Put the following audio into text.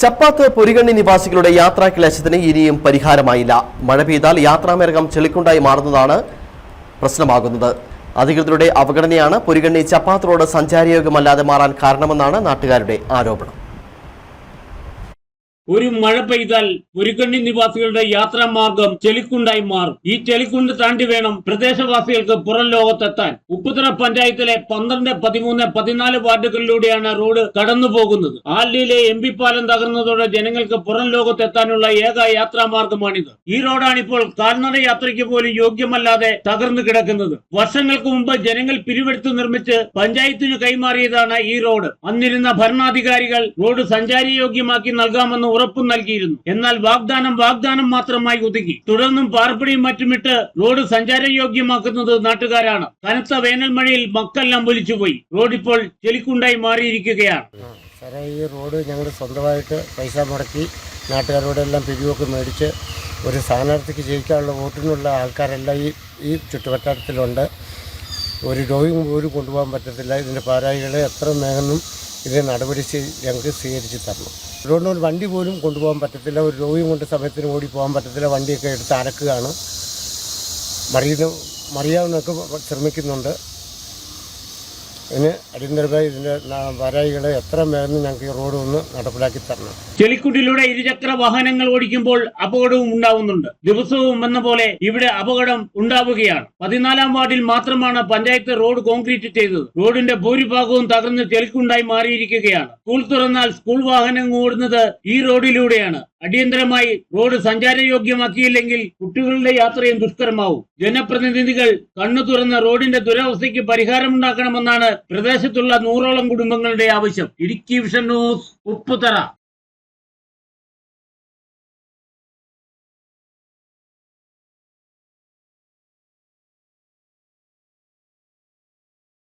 ചപ്പാത്ത് പൊരികണ്ണി നിവാസികളുടെ യാത്രാക്ലേശത്തിന് ഇനിയും പരിഹാരമായില്ല. മഴ പെയ്താൽ യാത്രാമാർഗം ചെളിക്കുണ്ടായി മാറുന്നതാണ് പ്രശ്നമാകുന്നത്. അധികൃതരുടെ അവഗണനയാണ് പൊരികണ്ണി ചപ്പാത്ത് റോഡ് സഞ്ചാരയോഗ്യമല്ലാതെ മാറാൻ കാരണമെന്നാണ് നാട്ടുകാരുടെ ആരോപണം. ഒരു മഴ പെയ്താൽ പൊരികണ്ണി നിവാസികളുടെ യാത്രാമാർഗം ചെളിക്കുണ്ടായി മാറും. ഈ ചെളിക്കുണ്ട് താണ്ടി വേണം പ്രദേശവാസികൾക്ക് പുറം ലോകത്തെത്താൻ. ഉപ്പുതറ പഞ്ചായത്തിലെ 12, 13, 14 വാർഡുകളിലൂടെയാണ് റോഡ് കടന്നു പോകുന്നത്. ആലിലെ MP പാലം തകർന്നതോടെ ജനങ്ങൾക്ക് പുറം ലോകത്തെത്താനുള്ള ഏക യാത്രാമാർഗമാണിത്. ഈ റോഡാണിപ്പോൾ കാൽനട യാത്രയ്ക്ക് പോലും യോഗ്യമല്ലാതെ തകർന്നു കിടക്കുന്നത്. വർഷങ്ങൾക്ക് മുമ്പ് ജനങ്ങൾ പിരിവെടുത്ത് നിർമ്മിച്ച് പഞ്ചായത്തിന് കൈമാറിയതാണ് ഈ റോഡ്. അന്നിരുന്ന ഭരണാധികാരികൾ റോഡ് സഞ്ചാരയോഗ്യമാക്കി നൽകാമെന്ന് ഉറപ്പും നൽകിയിരുന്നു. എന്നാൽ വാഗ്ദാനം മാത്രമായി ഒതുക്കി. തുടർന്നും പാർപ്പിടിയും മറ്റുമിട്ട് റോഡ് സഞ്ചാരയോഗ്യമാക്കുന്നത് നാട്ടുകാരാണ്. കനത്ത വേനൽ മഴയിൽ മക്കെല്ലാം ഒലിച്ചുപോയി. റോഡ് ഇപ്പോൾ ചെളിക്കുണ്ടായി മാറിയിരിക്കുകയാണ്. സാറേ, ഈ റോഡ് ഞങ്ങൾ സ്വന്തമായിട്ട് പൈസ മുടക്കി നാട്ടുകാരോടെല്ലാം പിരിവൊക്കെ മേടിച്ച് ഒരു സ്ഥാനാർത്ഥിക്ക് ജയിക്കാനുള്ള വോട്ടിനുള്ള ആൾക്കാരെല്ലാം ഈ ചുറ്റുവട്ടാരത്തിലുണ്ട്. ഒരു ഡ്രോയിങ് പോലും കൊണ്ടുപോകാൻ പറ്റത്തില്ല. ഇതിൻ്റെ പാരായികളെ എത്ര വേഗം ഇതിന് നടപടി ഞങ്ങൾക്ക് സ്വീകരിച്ച് തരണം. അതുകൊണ്ട് ഒരു വണ്ടി പോലും കൊണ്ടുപോകാൻ പറ്റത്തില്ല. ഒരു ഡ്രോയിങ് കൊണ്ട് സമയത്തിന് ഓടി പോകാൻ പറ്റത്തില്ല. വണ്ടിയൊക്കെ എടുത്ത് അരക്കുകയാണ്. മറിയാവുന്നൊക്കെ ശ്രമിക്കുന്നുണ്ട്. ഇതിന് അടിയന്തരമായി ഇതിൻ്റെ വരായികളെ എത്ര വേഗം ഞങ്ങൾക്ക് ഈ റോഡ് ഒന്ന് നടപ്പിലാക്കി തരണം. ചെളിക്കുണ്ടിലൂടെ ഇരുചക്ര വാഹനങ്ങൾ ഓടിക്കുമ്പോൾ അപകടവും ഉണ്ടാവുന്നുണ്ട്. ദിവസവും എന്ന പോലെ ഇവിടെ അപകടം ഉണ്ടാവുകയാണ്. 14-ാം വാർഡിൽ മാത്രമാണ് പഞ്ചായത്ത് റോഡ് കോൺക്രീറ്റ് ചെയ്തത്. റോഡിന്റെ ഭൂരിഭാഗവും തകർന്ന് ചെളിക്കുണ്ടായി മാറിയിരിക്കുകയാണ്. സ്കൂൾ തുറന്നാൽ സ്കൂൾ വാഹനങ്ങൾ ഓടുന്നത് ഈ റോഡിലൂടെയാണ്. അടിയന്തരമായി റോഡ് സഞ്ചാരയോഗ്യമാക്കിയില്ലെങ്കിൽ കുട്ടികളുടെ യാത്രയും ദുഷ്കരമാവും. ജനപ്രതിനിധികൾ കണ്ണു തുറന്ന് റോഡിന്റെ ദുരവസ്ഥയ്ക്ക് പരിഹാരമുണ്ടാക്കണമെന്നാണ് പ്രദേശത്തുള്ള 100ഓളം കുടുംബങ്ങളുടെ ആവശ്യം. Idukki vision news, Upputhara.